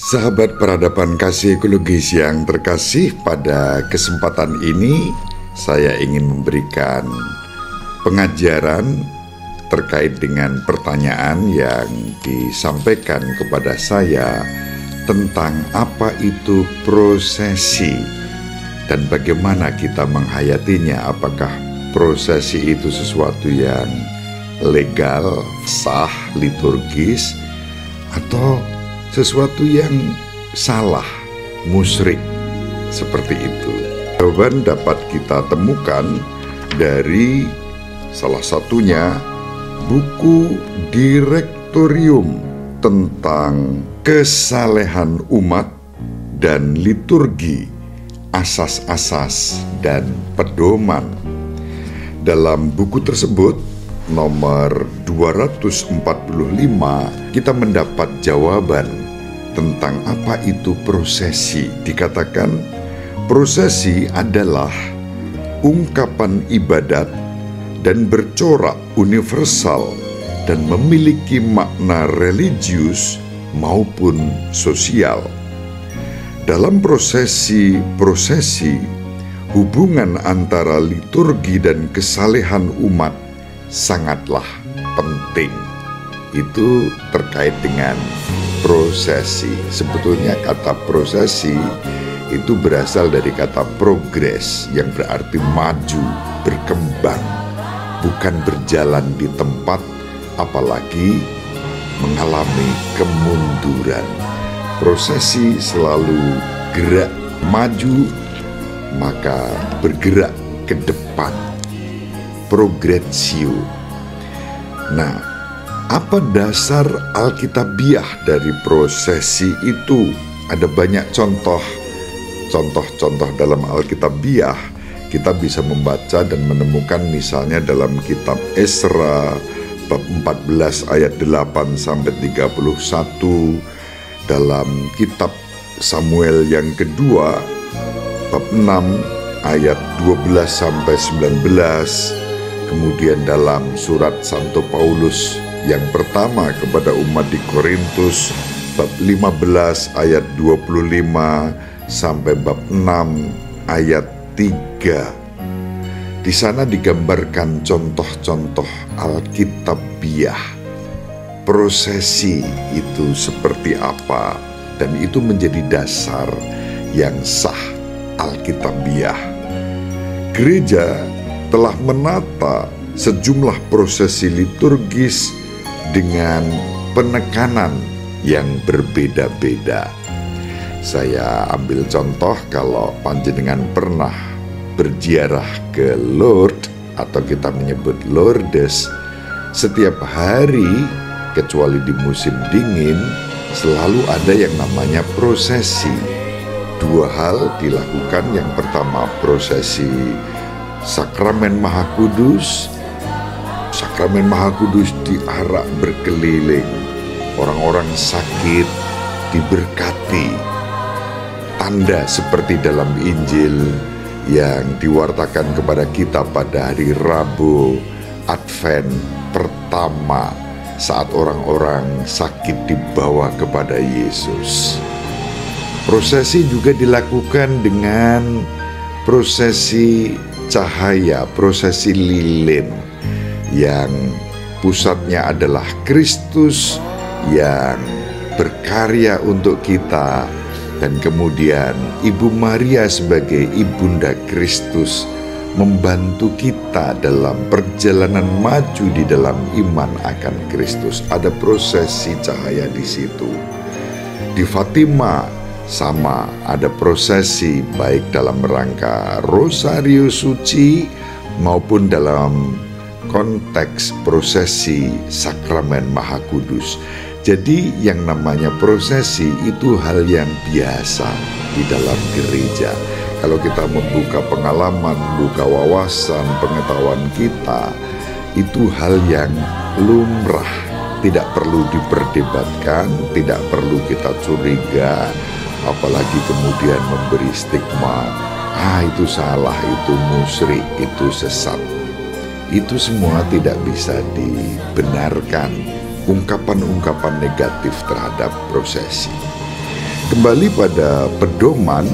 Sahabat peradaban kasih ekologis yang terkasih, pada kesempatan ini saya ingin memberikan pengajaran terkait dengan pertanyaan yang disampaikan kepada saya tentang apa itu prosesi dan bagaimana kita menghayatinya. Apakah prosesi itu sesuatu yang legal, sah, liturgis, atau sesuatu yang salah, musyrik, seperti itu? Jawaban dapat kita temukan dari salah satunya buku Direktorium tentang Kesalehan Umat dan Liturgi, Asas-asas dan Pedoman. Dalam buku tersebut, nomor 245, kita mendapat jawaban tentang apa itu prosesi. Dikatakan prosesi adalah ungkapan ibadat dan bercorak universal dan memiliki makna religius maupun sosial. Dalam prosesi hubungan antara liturgi dan kesalehan umat sangatlah penting. Itu terkait dengan prosesi. Sebetulnya kata prosesi itu berasal dari kata progres yang berarti maju, berkembang, bukan berjalan di tempat, apalagi mengalami kemunduran. Prosesi selalu gerak maju, maka bergerak ke depan, progressio. Nah, apa dasar alkitabiah dari prosesi itu? Ada banyak contoh dalam alkitabiah. Kita bisa membaca dan menemukan misalnya dalam kitab Esra bab 14 ayat 8 sampai 31, dalam kitab Samuel yang kedua bab 6 ayat 12 sampai 19, kemudian dalam surat Santo Paulus yang pertama kepada umat di Korintus bab 15 ayat 25 sampai bab 6 ayat 3. Di sana digambarkan contoh-contoh alkitabiah. Prosesi itu seperti apa, dan itu menjadi dasar yang sah alkitabiah. Gereja telah menata sejumlah prosesi liturgis dengan penekanan yang berbeda-beda. Saya ambil contoh, kalau panjenengan pernah berziarah ke Lourdes atau kita menyebut Lourdes, setiap hari kecuali di musim dingin selalu ada yang namanya prosesi. Dua hal dilakukan. Yang pertama, prosesi Sakramen Maha Kudus. Sakramen Maha Kudus diarak berkeliling, orang-orang sakit diberkati. Tanda seperti dalam Injil yang diwartakan kepada kita pada hari Rabu Advent pertama, saat orang-orang sakit dibawa kepada Yesus. Prosesi juga dilakukan dengan prosesi cahaya, prosesi lilin, yang pusatnya adalah Kristus yang berkarya untuk kita, dan kemudian Ibu Maria sebagai Ibunda Kristus membantu kita dalam perjalanan maju di dalam iman akan Kristus. Ada prosesi cahaya di situ. Di Fatima sama, ada prosesi baik dalam rangka Rosario Suci maupun dalam konteks prosesi sakramen Maha Kudus. Jadi yang namanya prosesi itu hal yang biasa di dalam gereja. Kalau kita membuka pengalaman, membuka wawasan, pengetahuan kita, itu hal yang lumrah, tidak perlu diperdebatkan, tidak perlu kita curiga, apalagi kemudian memberi stigma, itu salah, itu musyrik, itu sesat. Itu semua tidak bisa dibenarkan, ungkapan-ungkapan negatif terhadap prosesi. Kembali pada pedoman,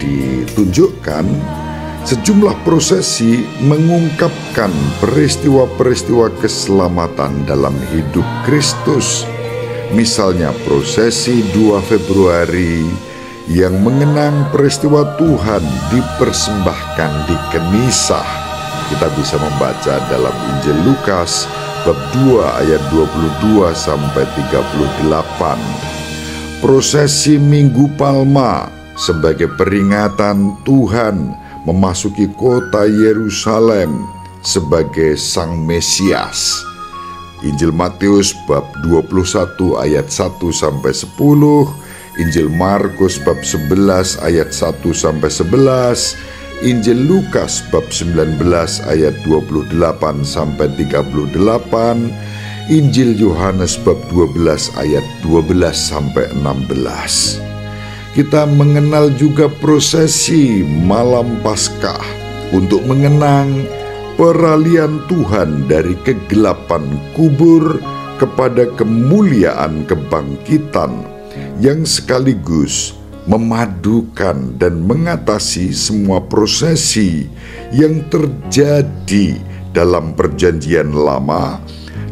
ditunjukkan sejumlah prosesi mengungkapkan peristiwa-peristiwa keselamatan dalam hidup Kristus. Misalnya prosesi 2 Februari yang mengenang peristiwa Tuhan dipersembahkan di Kenisah. Kita bisa membaca dalam Injil Lukas bab 2 ayat 22 sampai 38. Prosesi Minggu Palma sebagai peringatan Tuhan memasuki kota Yerusalem sebagai Sang Mesias. Injil Matius bab 21 ayat 1 sampai 10, Injil Markus bab 11 ayat 1 sampai 11, Injil Lukas bab 19 ayat 28 sampai 38, Injil Yohanes bab 12 ayat 12 sampai 16. Kita mengenal juga prosesi malam Paskah untuk mengenang peralihan Tuhan dari kegelapan kubur kepada kemuliaan kebangkitan yang sekaligus memadukan dan mengatasi semua prosesi yang terjadi dalam Perjanjian Lama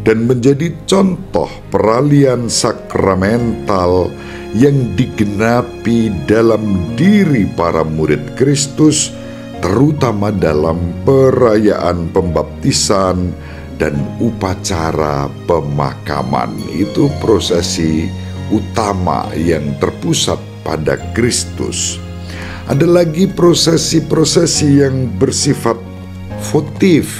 dan menjadi contoh peralihan sakramental yang digenapi dalam diri para murid Kristus, terutama dalam perayaan pembaptisan dan upacara pemakaman. Itu prosesi utama yang terpusat pada Kristus. Ada lagi prosesi-prosesi yang bersifat votif,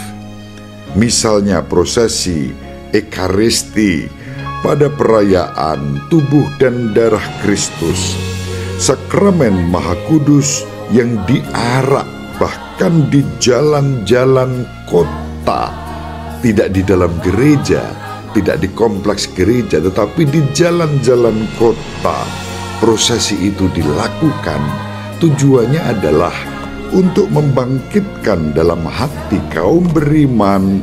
misalnya prosesi Ekaristi pada perayaan tubuh dan darah Kristus, sakramen Maha Kudus yang diarak bahkan di jalan-jalan kota, tidak di dalam gereja, tidak di kompleks gereja, tetapi di jalan-jalan kota. Prosesi itu dilakukan, tujuannya adalah untuk membangkitkan dalam hati kaum beriman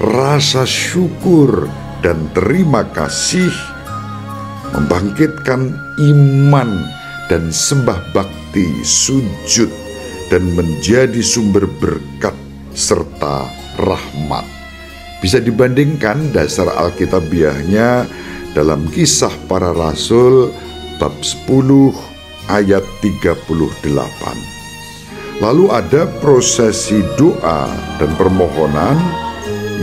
rasa syukur dan terima kasih, membangkitkan iman dan sembah bakti, sujud, dan menjadi sumber berkat serta rahmat. Bisa dibandingkan dasar Alkitabiahnya dalam Kisah Para Rasul bab 10 ayat 38. Lalu ada prosesi doa dan permohonan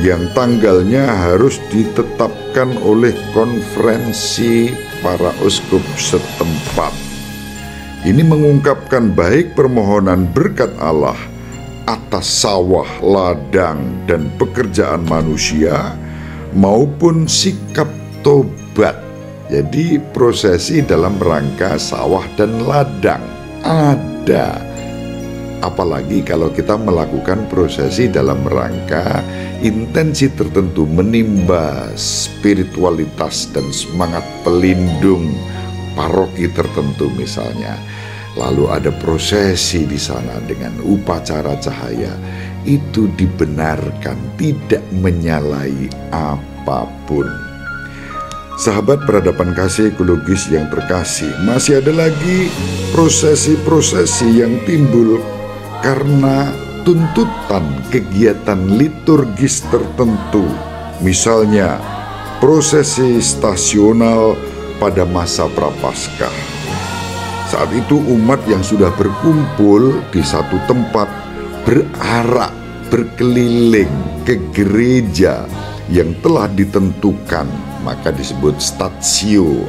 yang tanggalnya harus ditetapkan oleh konferensi para uskup setempat. Ini mengungkapkan baik permohonan berkat Allah atas sawah, ladang, dan pekerjaan manusia maupun sikap tobat. Jadi prosesi dalam rangka sawah dan ladang ada. Apalagi kalau kita melakukan prosesi dalam rangka intensi tertentu, menimba spiritualitas dan semangat pelindung paroki tertentu misalnya. Lalu ada prosesi di sana dengan upacara cahaya. Itu dibenarkan, tidak menyalahi apapun. Sahabat peradaban kasih ekologis yang terkasih, masih ada lagi prosesi-prosesi yang timbul karena tuntutan kegiatan liturgis tertentu. Misalnya prosesi stasional pada masa Prapaskah. Saat itu umat yang sudah berkumpul di satu tempat berarak berkeliling ke gereja yang telah ditentukan, maka disebut statsio.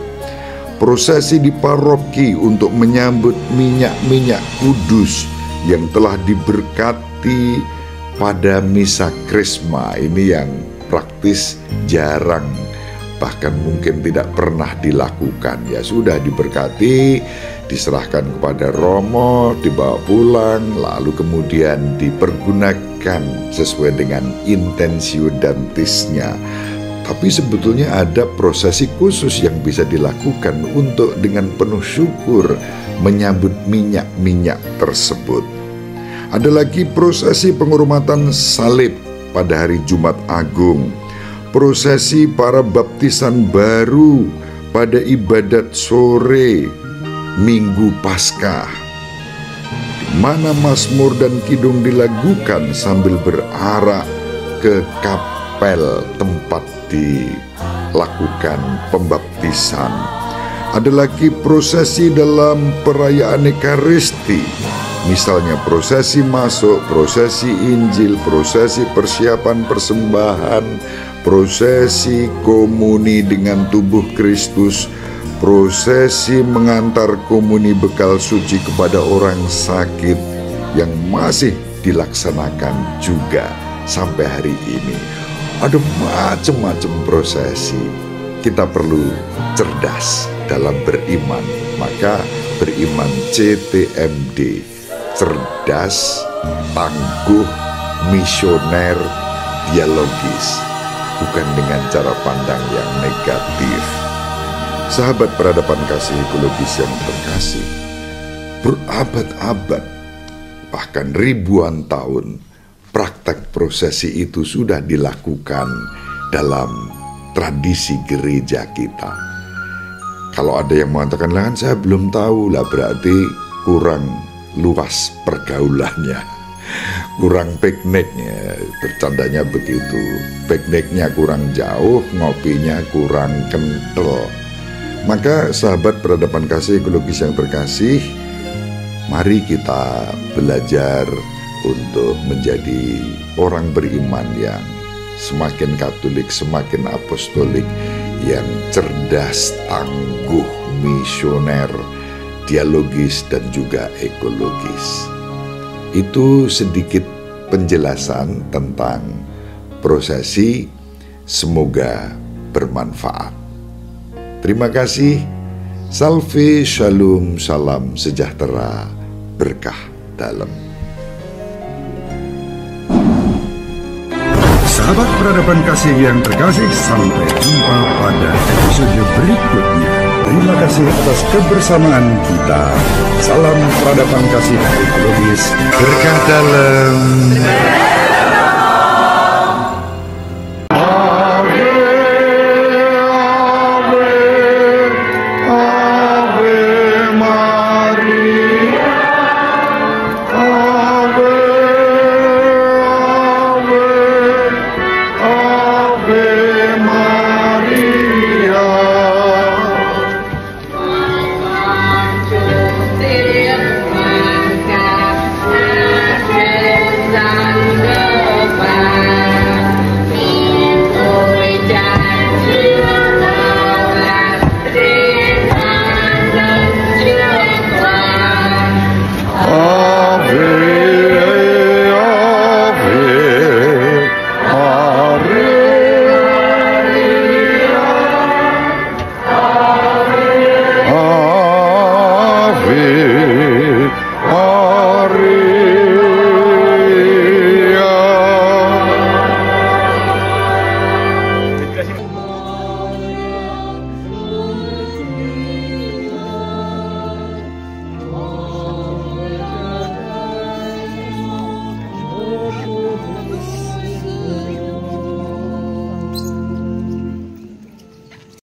Prosesi di paroki untuk menyambut minyak-minyak kudus yang telah diberkati pada misa Krisma ini yang praktis jarang, bahkan mungkin tidak pernah dilakukan. Ya sudah, diberkati, diserahkan kepada Romo, dibawa pulang, lalu kemudian dipergunakan sesuai dengan intensio dantisnya. Tapi sebetulnya ada prosesi khusus yang bisa dilakukan untuk dengan penuh syukur menyambut minyak-minyak tersebut. Ada lagi prosesi penghormatan salib pada hari Jumat Agung, prosesi para baptisan baru pada ibadat sore Minggu Paskah, di mana Mazmur dan Kidung dilakukan sambil berarak ke kapel tempat dilakukan pembaptisan. Ada lagi prosesi dalam perayaan Ekaristi, misalnya prosesi masuk, prosesi Injil, prosesi persiapan persembahan, prosesi komuni dengan tubuh Kristus, prosesi mengantar komuni bekal suci kepada orang sakit yang masih dilaksanakan juga sampai hari ini. Ada macam-macam prosesi. Kita perlu cerdas dalam beriman. Maka beriman CTMD, cerdas, tangguh, misioner, dialogis, bukan dengan cara pandang yang negatif. Sahabat peradaban kasih ekologis yang terkasih, berabad-abad, bahkan ribuan tahun, praktek prosesi itu sudah dilakukan dalam tradisi gereja kita. Kalau ada yang mengatakan, lah saya belum tahu, lah berarti kurang luas pergaulannya, kurang pikniknya, bercandanya begitu. Pikniknya kurang jauh, ngopinya kurang kental. Maka sahabat peradaban kasih ekologis yang terkasih, mari kita belajar untuk menjadi orang beriman yang semakin katolik, semakin apostolik, yang cerdas, tangguh, misioner, dialogis, dan juga ekologis. Itu sedikit penjelasan tentang prosesi, semoga bermanfaat. Terima kasih. Salve, shalom, salam sejahtera, berkah dalam. Sahabat peradaban kasih yang terkasih, sampai jumpa pada episode berikutnya. Terima kasih atas kebersamaan kita. Salam peradaban kasih ekologis, berkah dalam.